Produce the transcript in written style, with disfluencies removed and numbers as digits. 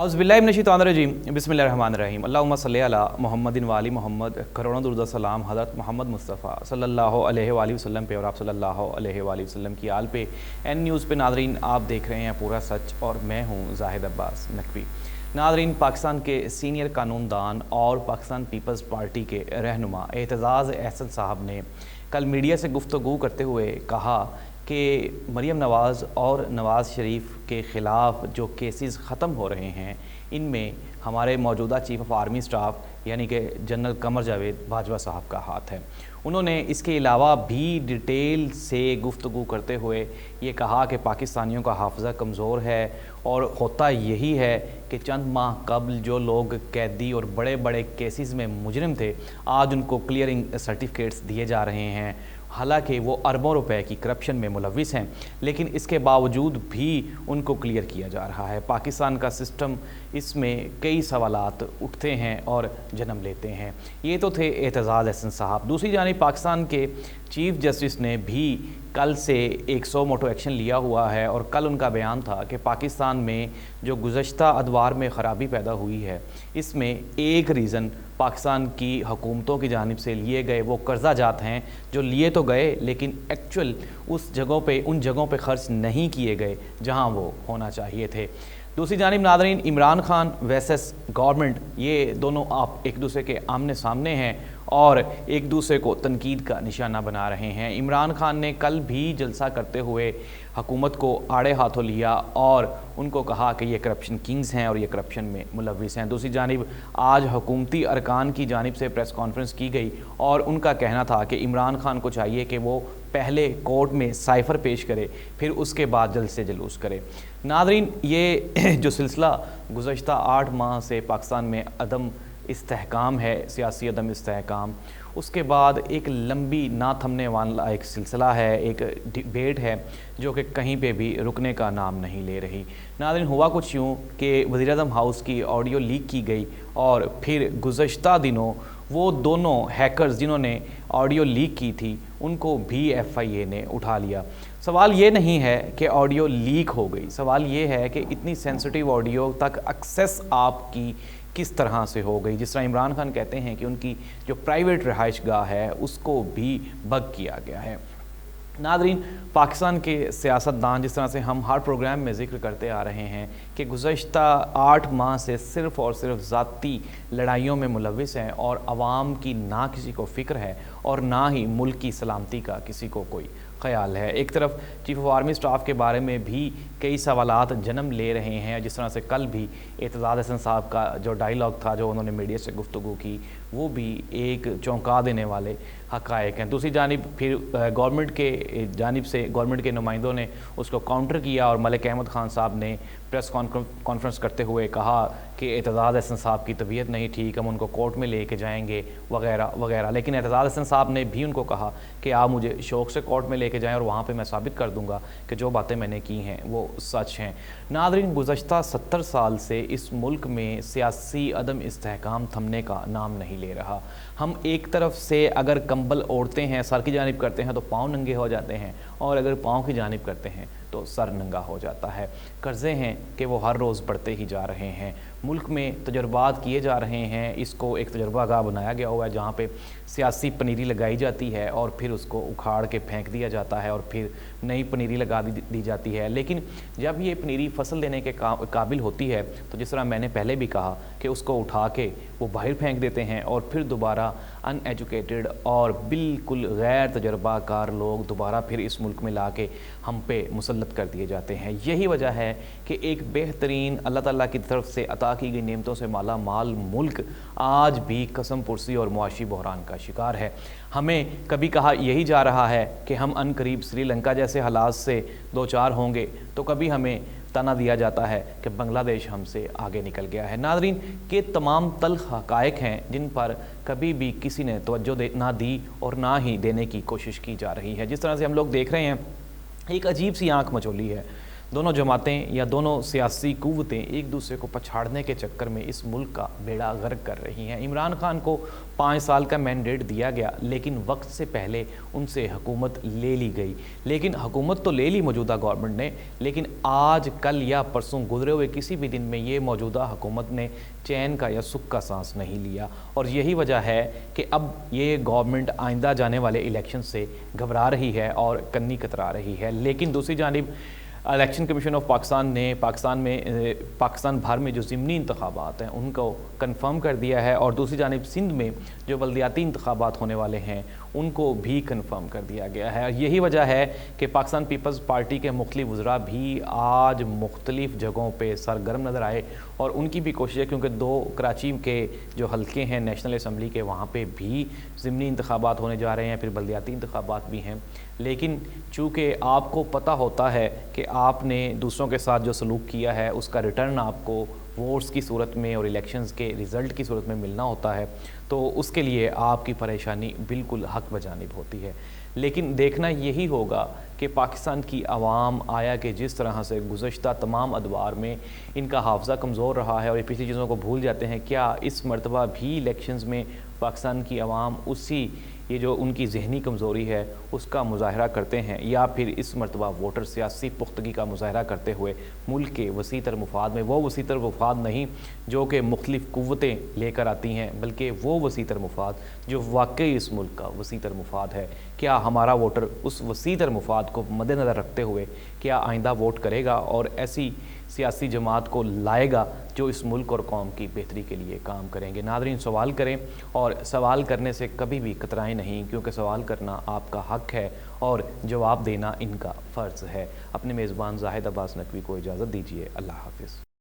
औज़ुबिल्लाहिमिनश्शैतानिर्रजीम बिस्मिल्लाहिर्रहमानिर्रहीम अल्लाहुम्मा सल्लि अला मुहम्मदिन व आलि मोहम्मद। करोड़ों दुरूद सलाम हज़रत मोहम्मद मुस्तफ़ा सल्लल्लाहु अलैहि वसल्लम पे और आप सल्लल्लाहु अलैहि वसल्लम की आल पे। एन न्यूज़ पे नाज़रीन आप देख रहे हैं पूरा सच और मैं हूँ ज़ाहिद अब्बास नकवी। नाज़रीन, पाकिस्तान के सीनियर कानूनदान और पाकिस्तान पीपल्स पार्टी के रहनुमा एतज़ाज़ अहसन साहब ने कल मीडिया से गुफ्तगू करते हुए कहा कि मरीम नवाज़ और नवाज़ शरीफ के ख़िलाफ़ जो केसेस ख़त्म हो रहे हैं इनमें हमारे मौजूदा चीफ़ ऑफ आर्मी स्टाफ यानी कि जनरल कमर जावेद बाजवा साहब का हाथ है। उन्होंने इसके अलावा भी डिटेल से गुफ्तगू करते हुए ये कहा कि पाकिस्तानियों का हाफ़ज़ा कमज़ोर है और होता यही है कि चंद माह कबल जो लोग कैदी और बड़े बड़े केसेस में मुजरिम थे आज उनको क्लियरिंग सर्टिफिकेट्स दिए जा रहे हैं। हालांकि वो अरबों रुपए की करप्शन में मुलविस हैं, लेकिन इसके बावजूद भी उनको क्लियर किया जा रहा है। पाकिस्तान का सिस्टम, इसमें कई सवालात उठते हैं और जन्म लेते हैं। ये तो थे एतज़ाज़ अहसन साहब। दूसरी जानिब पाकिस्तान के चीफ़ जस्टिस ने भी कल से एक सो मोटो एक्शन लिया हुआ है और कल उनका बयान था कि पाकिस्तान में जो गुज़श्ता अदवार में ख़राबी पैदा हुई है इसमें एक रीज़न पाकिस्तान की हुकूमतों की जानिब से लिए गए वो कर्जा जात हैं जो लिए तो गए लेकिन एक्चुअल उन जगहों पे ख़र्च नहीं किए गए जहां वो होना चाहिए थे। दूसरी जानिब नाज़रीन, इमरान खान वर्सेस गवर्नमेंट, ये दोनों आप एक दूसरे के आमने सामने हैं और एक दूसरे को तनकीद का निशाना बना रहे हैं। इमरान खान ने कल भी जलसा करते हुए हुकूमत को आड़े हाथों लिया और उनको कहा कि ये करप्शन किंग्स हैं और ये करप्शन में मुलविस हैं। दूसरी जानिब आज हुकूमती अरकान की जानिब से प्रेस कॉन्फ्रेंस की गई और उनका कहना था कि इमरान खान को चाहिए कि वो पहले कोर्ट में साइफ़र पेश करे फिर उसके बाद जल्द से जलूस करे। नाज़रीन, ये जो सिलसिला गुज़श्ता 8 माह से पाकिस्तान में अदम इस्तेहकाम है, सियासी अदम इस्तेहकाम, उसके बाद एक लंबी ना थमने वाला एक सिलसिला है, एक डिबेट है जो कि कहीं पे भी रुकने का नाम नहीं ले रही। नाज़रीन, हुआ कुछ यूँ कि वज़ीर-ए-आज़म हाउस की ऑडियो लीक की गई और फिर गुज़श्ता दिनों वो दोनों हैकर्स जिन्होंने ऑडियो लीक की थी उनको भी FIA ने उठा लिया। सवाल ये नहीं है कि ऑडियो लीक हो गई, सवाल ये है कि इतनी सेंसिटिव ऑडियो तक एक्सेस आपकी किस तरह से हो गई। जिस तरह इमरान खान कहते हैं कि उनकी जो प्राइवेट रहाइश गाह है उसको भी बग किया गया है। नाज़रीन, पाकिस्तान के सियासतदान, जिस तरह से हम हर प्रोग्राम में ज़िक्र करते आ रहे हैं कि गुज़श्ता 8 माह से सिर्फ़ और सिर्फ ज़ाती लड़ाइयों में मुलविस हैं और आवाम की ना किसी को फ़िक्र है और ना ही मुल्क की सलामती का किसी को कोई ख़याल है। एक तरफ चीफ़ ऑफ आर्मी स्टाफ के बारे में भी कई सवालात जन्म ले रहे हैं। जिस तरह से कल भी एतज़ाज़ अहसन साहब का जो डायलॉग था, जो उन्होंने मीडिया से गुफ्तगू की, वो भी एक चौंका देने वाले हक़ाइक़ हैं। दूसरी जानिब फिर गवर्नमेंट के जानिब से गवर्नमेंट के नुमाइंदों ने उसको काउंटर किया और मलिक अहमद ख़ान साहब ने प्रेस कॉन्फ्रेंस करते हुए कहा कि एतज़ाज़ अहसन साहब की तबीयत नहीं ठीक, हम उनको कोर्ट में लेके जाएंगे वगैरह वगैरह। लेकिन एतज़ाज़ अहसन साहब ने भी उनको कहा कि आप मुझे शौक़ से कोर्ट में लेके जाएं और वहाँ पे मैं साबित कर दूँगा कि जो बातें मैंने की हैं वो सच हैं। नाज़रीन, गुज़श्ता 70 साल से इस मुल्क में सियासी अदम इस्तेहकाम थमने का नाम नहीं ले रहा। हम एक तरफ से अगर कंबल ओढ़ते हैं, सर की जानिब करते हैं तो पाँव नंगे हो जाते हैं और अगर पाँव की जानिब करते हैं तो सर नंगा हो जाता है। कर्ज़े हैं कि वो हर रोज़ बढ़ते ही जा रहे हैं। मुल्क में तजर्बात किए जा रहे हैं, इसको एक तजर्बागाह बनाया गया हुआ है जहाँ पे सियासी पनीरी लगाई जाती है और फिर उसको उखाड़ के फेंक दिया जाता है और फिर नई पनीरी लगा दी जाती है। लेकिन जब ये पनीरी फसल देने के काबिल होती है तो जिस तरह मैंने पहले भी कहा कि उसको उठा के वो बाहर फेंक देते हैं और फिर दोबारा अनएजुकेटेड और बिल्कुल गैर तजर्बाकार लोग दोबारा फिर इस मुल्क में ला के हम पे मुसल्लत कर दिए जाते हैं। यही वजह है कि एक बेहतरीन अल्लाह ताला की तरफ से अता की गई नेमतों से माला माल मुल्क आज भी कसम पुरसी और मुआशी बहरान का शिकार है। हमें कभी कहा यही जा रहा है कि हम अनकरीब श्रीलंका जैसे हालात से दो चार होंगे, तो कभी हमें तना दिया जाता है कि बांग्लादेश हमसे आगे निकल गया है। नाज़रीन, के तमाम तल्ख़ हक़ाइक़ हैं जिन पर कभी भी किसी ने तवज्जो ना दी और ना ही देने की कोशिश की जा रही है। जिस तरह से हम लोग देख रहे हैं एक अजीब सी आँख मचोली है। दोनों जमातें या दोनों सियासी क़ुव्वतें एक दूसरे को पछाड़ने के चक्कर में इस मुल्क का बेड़ा गर्क कर रही हैं। इमरान खान को 5 साल का मैंडेट दिया गया, लेकिन वक्त से पहले उनसे हुकूमत ले ली गई। लेकिन हुकूमत तो ले ली मौजूदा गवर्नमेंट ने, लेकिन आज कल या परसों गुजरे हुए किसी भी दिन में ये मौजूदा हुकूमत ने चैन का या सुख का सांस नहीं लिया। और यही वजह है कि अब ये गवर्नमेंट आइंदा जाने वाले इलेक्शन से घबरा रही है और कन्नी कतरा रही है। लेकिन दूसरी जानिब इलेक्शन कमीशन ऑफ पाकिस्तान ने पाकिस्तान भर में जो ज़िमनी इंतखाबात हैं उनको कन्फर्म कर दिया है, और दूसरी जानिब सिंध में जो बल्दियाती इंतखाबात होने वाले हैं उनको भी कन्फर्म कर दिया गया है। यही वजह है कि पाकिस्तान पीपल्स पार्टी के मुख्तलिफ वज़रा भी आज मुख्तलिफ़ जगहों पे सरगर्म नज़र आए, और उनकी भी कोशिश है, क्योंकि 2 कराची के जो हलके हैं नेशनल असम्बली के, वहाँ पे भी ज़िमनी इंतखाबात होने जा रहे हैं, फिर बल्दियाती इंतखाबात भी हैं। लेकिन चूँकि आपको पता होता है कि आपने दूसरों के साथ जो सलूक किया है उसका रिटर्न आपको वोट्स की सूरत में और इलेक्शंस के रिज़ल्ट की सूरत में मिलना होता है, तो उसके लिए आपकी परेशानी बिल्कुल हक बजानिब होती है। लेकिन देखना यही होगा कि पाकिस्तान की आवाम आया कि जिस तरह से गुज़श्ता तमाम अदवार में इनका हाफ़ज़ा कमज़ोर रहा है और ये पिछली चीज़ों को भूल जाते हैं, क्या इस मरतबा भी इलेक्शंस में पाकिस्तान की आवाम उसी ये जो उनकी ज़हनी कमज़ोरी है उसका मुज़ाहरा करते हैं, या फिर इस मरतबा वोटर सियासी पुख्तगी का मुज़ाहरा करते हुए मुल्क के वसीतर मुफाद में, वो वसीतर मुफाद नहीं जो कि मुख्तलिफ़ क़ुव्वतें लेकर आती हैं, बल्कि वो वसीतर मुफाद जो वाकई इस मुल्क का वसीतर मुफाद है, क्या हमारा वोटर उस वसीतर मुफाद को मद्देनज़र रखते हुए क्या आइंदा वोट करेगा और ऐसी सियासी जमात को लाएगा जो इस मुल्क और कौम की बेहतरी के लिए काम करेंगे। नाज़रीन, सवाल करें, और सवाल करने से कभी भी कतराएं नहीं, क्योंकि सवाल करना आपका हक है और जवाब देना इनका फ़र्ज़ है। अपने मेज़बान ज़ाहिद अब्बास नकवी को इजाज़त दीजिए। अल्लाह हाफ़िज़।